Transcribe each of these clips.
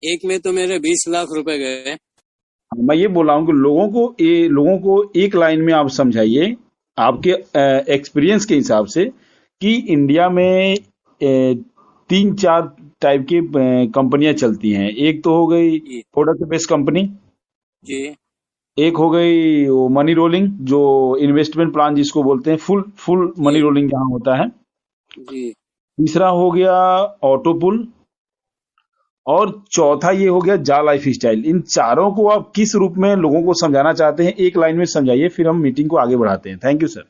एक में तो मेरे 20 लाख रुपए गए। मैं ये बोल रहा हूँ कि लोगों को एक लाइन में आप समझाइए, आपके एक्सपीरियंस के हिसाब से, कि इंडिया में तीन चार टाइप की कंपनियां चलती हैं। एक तो हो गई जी। प्रोडक्ट बेस्ड कंपनी, जी। एक हो गई वो मनी रोलिंग, जो इन्वेस्टमेंट प्लान जिसको बोलते हैं, फुल फुल मनी जी। रोलिंग जहाँ होता है। जी। तीसरा हो गया ऑटो पुल, और चौथा ये हो गया जा लाइफ स्टाइल। इन चारों को आप किस रूप में लोगों को समझाना चाहते हैं, एक लाइन में समझाइए, फिर हम मीटिंग को आगे बढ़ाते हैं। Thank you sir.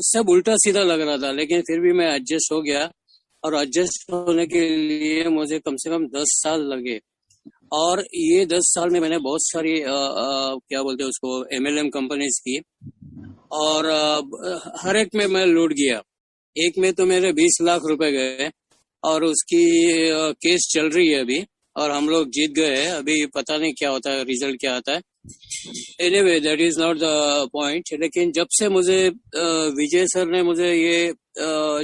सब उल्टा सीधा लग रहा था, लेकिन फिर भी मैं एडजस्ट हो गया। और एडजस्ट होने के लिए मुझे कम से कम 10 साल लगे। और ये 10 साल में मैंने बहुत सारी क्या बोलते हैं उसको, एमएलएम कंपनीज की। और हर एक में मैं लूट गया। एक में तो मेरे 20 लाख रुपए गए। और उसकी केस चल रही है अभी। और हम लोग जीत गए हैं। अभी पता नहीं क्या होता है, रिजल्ट क्या आता है। Anyway, that is not the point. लेकिन जब से मुझे विजय सर ने मुझे ये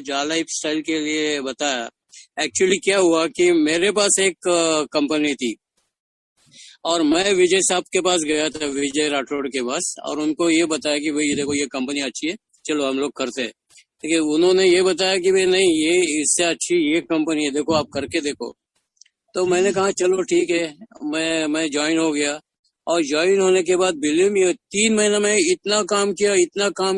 जा लाइफ स्टाइल के लिए बताया, एक्चुअली क्या हुआ कि मेरे पास एक कंपनी थी। और मैं विजय साहब के पास गया था, विजय राठौड़ के पास, और उनको ये बताया कि भाई देखो ये कंपनी अच्छी है, चलो हम लोग करते हैं। देखिए उन्होंने ये बताया कि भाई नहीं, ये इससे अच्छी ये कंपनी है, देखो आप करके देखो। तो मैंने कहा चलो ठीक है। मैं ज्वाइन हो गया। और ज्वाइन होने के बाद बिलीव मी, 3 महीने में इतना काम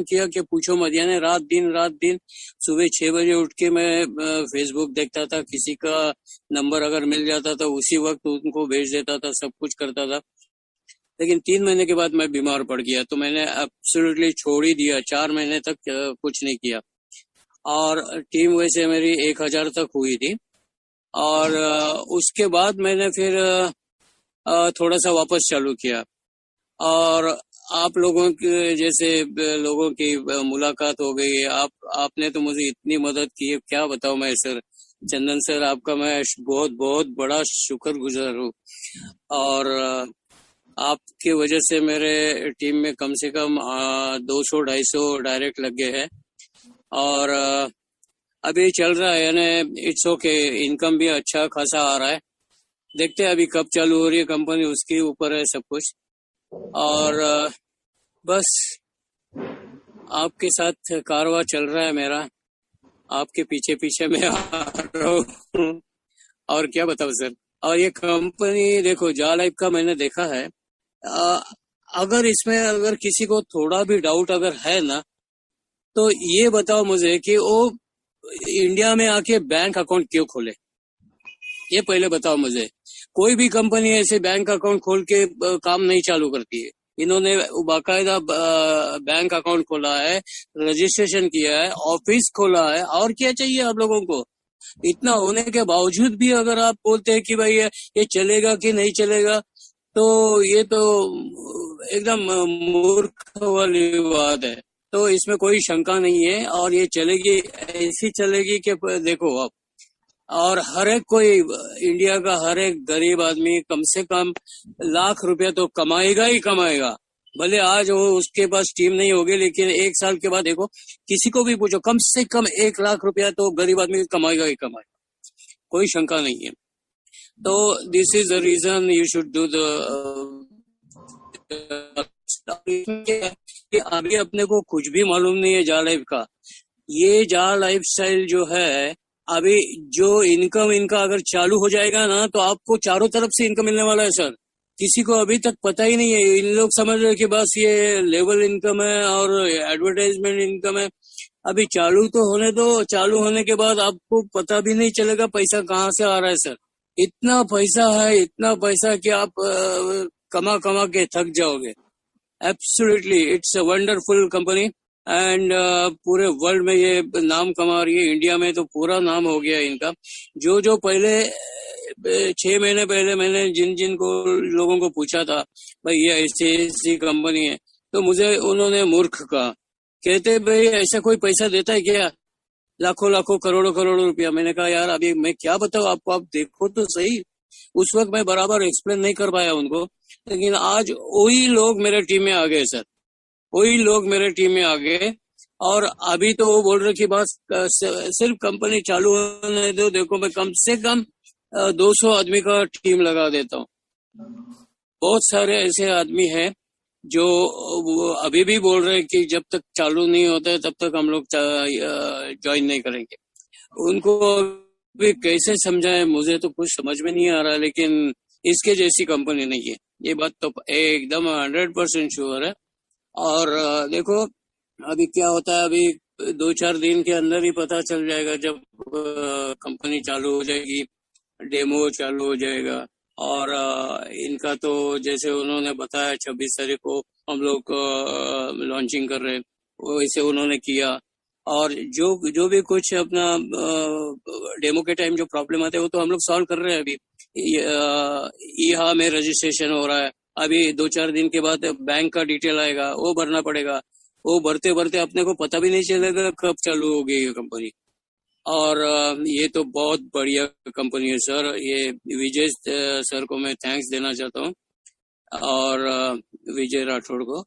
किया कि पूछो मत। यानी रात दिन सुबह 6 बजे उठ के मैं फेसबुक देखता था। किसी का नंबर अगर मिल जाता था उसी वक्त उनको भेज देता था, सब कुछ करता था। लेकिन 3 महीने के बाद मैं बीमार पड़ गया, तो मैंने एब्सोल्युटली छोड़ ही दिया। 4 महीने तक कुछ नहीं किया। और टीम वैसे मेरी 1,000 तक हुई थी। और उसके बाद मैंने फिर थोड़ा सा वापस चालू किया। और आप लोगों के जैसे लोगों की मुलाकात हो गई। आपने तो मुझे इतनी मदद की है, क्या बताऊं मैं सर। चंदन सर, आपका मैं बहुत बहुत बड़ा शुक्रगुजार हूँ। और आपके वजह से मेरे टीम में कम से कम 200-250 डायरेक्ट लग गए हैं। और अभी चल रहा है, यानी इट्स ओके। इनकम भी अच्छा खासा आ रहा है। देखते हैं अभी कब चालू हो रही है कंपनी, उसके ऊपर है सब कुछ। और बस आपके साथ कारवां चल रहा है मेरा। आपके पीछे पीछे मैं आ रहा हूँ। और क्या बताऊं सर। और ये कंपनी देखो, जा लाइफ का मैंने देखा है। अ, अगर किसी को थोड़ा भी डाउट अगर है ना, तो ये बताओ मुझे कि वो इंडिया में आके बैंक अकाउंट क्यों खोले। ये पहले बताओ मुझे। कोई भी कंपनी ऐसे बैंक अकाउंट खोल के काम नहीं चालू करती है। इन्होंने बाकायदा बैंक अकाउंट खोला है, रजिस्ट्रेशन किया है, ऑफिस खोला है, और क्या चाहिए आप लोगों को। इतना होने के बावजूद भी अगर आप बोलते हैं कि भाई ये चलेगा कि नहीं चलेगा, तो ये तो एकदम मूर्ख वाली बात है। तो इसमें कोई शंका नहीं है। और ये चलेगी, ऐसी चलेगी कि देखो आप। और हर एक कोई, इंडिया का हर एक गरीब आदमी कम से कम लाख रुपया तो कमाएगा ही कमाएगा। भले आज वो उसके पास टीम नहीं होगी, लेकिन 1 साल के बाद देखो, किसी को भी पूछो, कम से कम 1 लाख रुपया तो गरीब आदमी कमाएगा ही कमाएगा। कोई शंका नहीं है। तो this is the reason you should do the. अभी अपने को कुछ भी मालूम नहीं है जा लाइफ का। ये जा लाइफ स्टाइल जो है, अभी जो इनकम इनका अगर चालू हो जाएगा ना, तो आपको चारों तरफ से इनकम मिलने वाला है सर। किसी को अभी तक पता ही नहीं है। इन लोग समझ रहे हैं कि बस ये लेवल इनकम है और एडवर्टाइजमेंट इनकम है। अभी चालू तो होने दो। चालू होने के बाद आपको पता भी नहीं चलेगा पैसा कहाँ से आ रहा है सर। इतना पैसा है, इतना पैसा कि आप कमा कमा के थक जाओगे। Absolutely it's a wonderful company. And पूरे वर्ल्ड में ये नाम कमा रही है। इंडिया में तो पूरा नाम हो गया इनका। जो जो पहले 6 महीने पहले मैंने जिन जिन को लोगों को पूछा था, भाई ये ऐसी ऐसी कंपनी है, तो मुझे उन्होंने मूर्ख कहा। कहते भाई ऐसा कोई पैसा देता है क्या, लाखों लाखों करोड़ों करोड़ों रुपया। मैंने कहा यार अभी मैं क्या बताऊं आपको, आप देखो तो सही। उस वक्त मैं बराबर एक्सप्लेन नहीं कर पाया उनको। लेकिन आज वही लोग मेरे टीम में आ गए सर। वही लोग मेरे टीम में आ गए। और अभी तो वो बोल रहे कि बस सिर्फ कंपनी चालू होने दो। देखो मैं कम से कम 200 आदमी का टीम लगा देता हूँ। बहुत सारे ऐसे आदमी हैं जो वो अभी भी बोल रहे हैं कि जब तक चालू नहीं होता है तब तक हम लोग ज्वाइन नहीं करेंगे। उनको भी कैसे समझाएं, मुझे तो कुछ समझ में नहीं आ रहा, लेकिन इसके जैसी कंपनी नहीं है, ये बात तो एकदम 100% श्योर है। और देखो अभी क्या होता है, अभी 2-4 दिन के अंदर ही पता चल जाएगा जब कंपनी चालू हो जाएगी, डेमो चालू हो जाएगा। और इनका तो जैसे उन्होंने बताया 26 तारीख को हम लोग लॉन्चिंग कर रहे हैं, वैसे उन्होंने किया। और जो जो भी कुछ अपना डेमो के टाइम जो प्रॉब्लम आते हैं वो तो हम लोग सॉल्व कर रहे हैं। अभी यहाँ में रजिस्ट्रेशन हो रहा है, अभी 2-4 दिन के बाद बैंक का डिटेल आएगा, वो भरना पड़ेगा। वो भरते भरते अपने को पता भी नहीं चलेगा कब चालू हो गई ये कंपनी। और ये तो बहुत बढ़िया कंपनी है सर। ये विजय सर को मैं थैंक्स देना चाहता हूँ, और विजय राठौड़ को,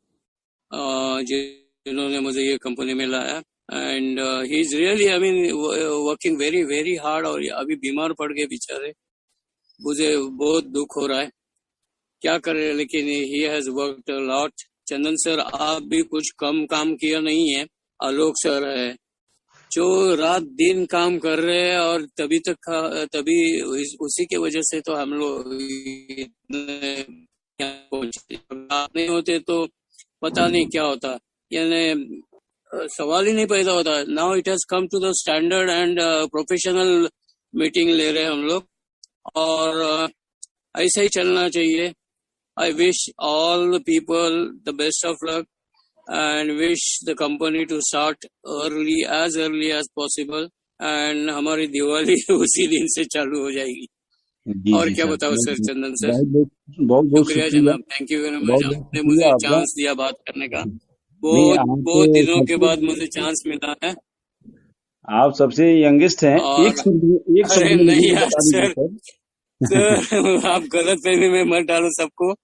जिन्होंने मुझे ये कंपनी में लाया। And he is really I mean working very very hard. और अभी बीमार पड़ गए बेचारे, मुझे बहुत दुख हो रहा है, क्या करे, लेकिन he has worked a lot. Chandan sir आप भी कुछ कम काम किया नहीं है। आलोक सर है जो रात दिन काम कर रहे हैं, और तभी उसी के वजह से तो हम लोग पहुंचे। नहीं होते तो पता नहीं क्या होता, यानी सवाल ही नहीं पैदा होता। Now it has come to the standard and professional meeting ले रहे हैं हम लोग, और ऐसा ही चलना चाहिए। I wish all the people the best of luck and wish the company to start early as possible, and हमारी दिवाली उसी दिन से चालू हो जाएगी। जी और जी क्या सर, बताओ सर, चंदन सर। बहुत बहुत शुक्रिया शुक्रिया। जनाब, थैंक यू वेरी मच, बहुत बहुत आपने शुक्रिया मुझे आपका। चांस दिया बात करने का। नहीं बहुत आप बहुत दिनों के सबसे बाद मुझे चांस मिला है। आप सबसे यंगेस्ट हैं। और एक शब्द अरे में लोगों नहीं को यार बता सर, दीजिए सर। सर आप गलत फहमी में मत डालो सबको।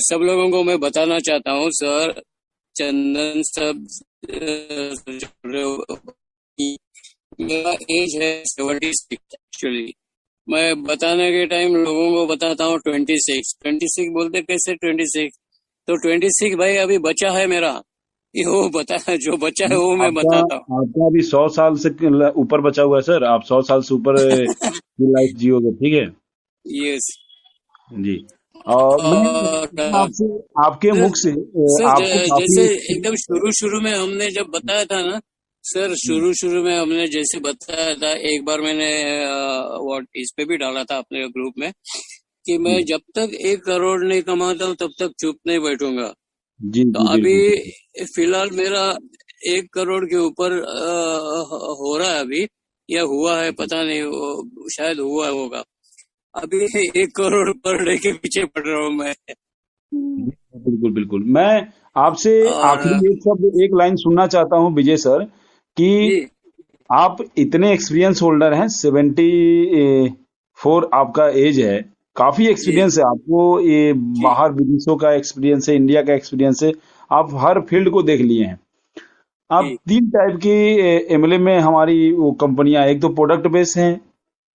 सब लोगों को मैं बताना चाहता हूँ सर, चंदन सब मेरा एज है 76 एक्चुअली। मैं बताने के टाइम लोगों को बताता हूँ 26 बोलते कैसे 26, तो 26 भाई अभी बचा है मेरा, ये वो बता जो बचा है वो मैं आपका बताता हूँ। आपका अभी 100 साल से ऊपर बचा हुआ है सर। आप 100 साल से ऊपर की लाइफ जियोगे, ठीक है यस। जी। और मैं और आपसे आपके मुख से सर आपको जैसे काफी एकदम शुरू शुरू में हमने जब बताया था ना सर, शुरू शुरू में हमने जैसे बताया था, एक बार मैंने व्हाट इस पे भी डाला था अपने ग्रुप में कि मैं जी जब तक 1 करोड़ नहीं कमाता हूँ तब तक चुप नहीं बैठूंगा। जी तो जी अभी बिल्कुल। फिलहाल मेरा 1 करोड़ के ऊपर हो रहा है अभी, या हुआ है पता नहीं, शायद हुआ होगा। अभी 1 करोड़ पर डे के पीछे पड़ रहा हूँ मैं। बिल्कुल बिल्कुल। मैं आपसे और आखिरी एक शब्द एक लाइन सुनना चाहता हूँ विजय सर, कि जी आप इतने एक्सपीरियंस होल्डर हैं, 74 आपका एज है, काफी जी एक्सपीरियंस है आपको। ये जी बाहर विदेशों का एक्सपीरियंस है, इंडिया का एक्सपीरियंस है, आप हर फील्ड को देख लिए हैं। आप जी 3 टाइप की एमएलए में हमारी वो कंपनियां, एक तो प्रोडक्ट बेस है,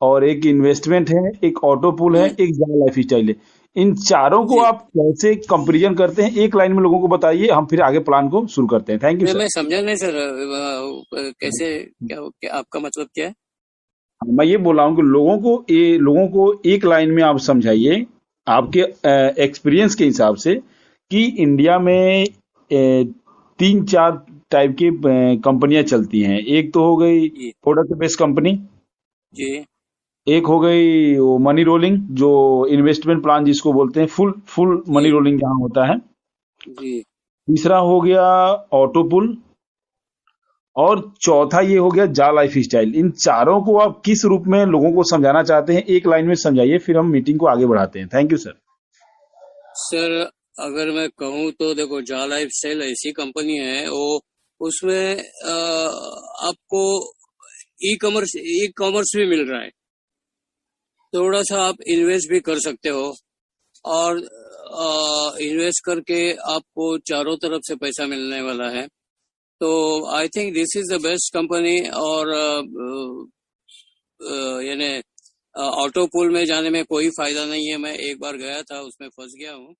और एक इन्वेस्टमेंट है, एक ऑटो पूल है, हम्म, एक जरा लाइफ स्टाइल है। इन चारों को जी। आप कैसे कंपेरिजन करते हैं, एक लाइन में लोगों को बताइए, हम फिर आगे प्लान को शुरू करते हैं। थैंक यू मैं सर। समझा नहीं सर, कैसे, क्या आपका मतलब क्या है? मैं ये बोल रहा हूँ कि लोगों को एक लाइन में आप समझाइए, आपके एक्सपीरियंस के हिसाब से, कि इंडिया में 3-4 टाइप की कंपनियां चलती हैं। एक तो हो गई जी प्रोडक्ट बेस्ड कंपनी, जी एक हो गई वो मनी रोलिंग, जो इन्वेस्टमेंट प्लान जिसको बोलते हैं, फुल फुल मनी जी रोलिंग जहां होता है। जी। तीसरा हो गया ऑटो पुल, और चौथा ये हो गया जा लाइफ स्टाइल। इन चारों को आप किस रूप में लोगों को समझाना चाहते हैं, एक लाइन में समझाइए, फिर हम मीटिंग को आगे बढ़ाते हैं। Thank you sir. सर अगर मैं कहूँ तो देखो, जा लाइफ स्टाइल ऐसी कंपनी है, वो उसमें आपको ई कॉमर्स भी मिल रहा है, थोड़ा सा आप इन्वेस्ट भी कर सकते हो, और इन्वेस्ट करके आपको चारों तरफ से पैसा मिलने वाला है। तो I think this is the best company. और यानी ऑटो पूल में जाने में कोई फायदा नहीं है। मैं एक बार गया था, उसमें फंस गया हूँ।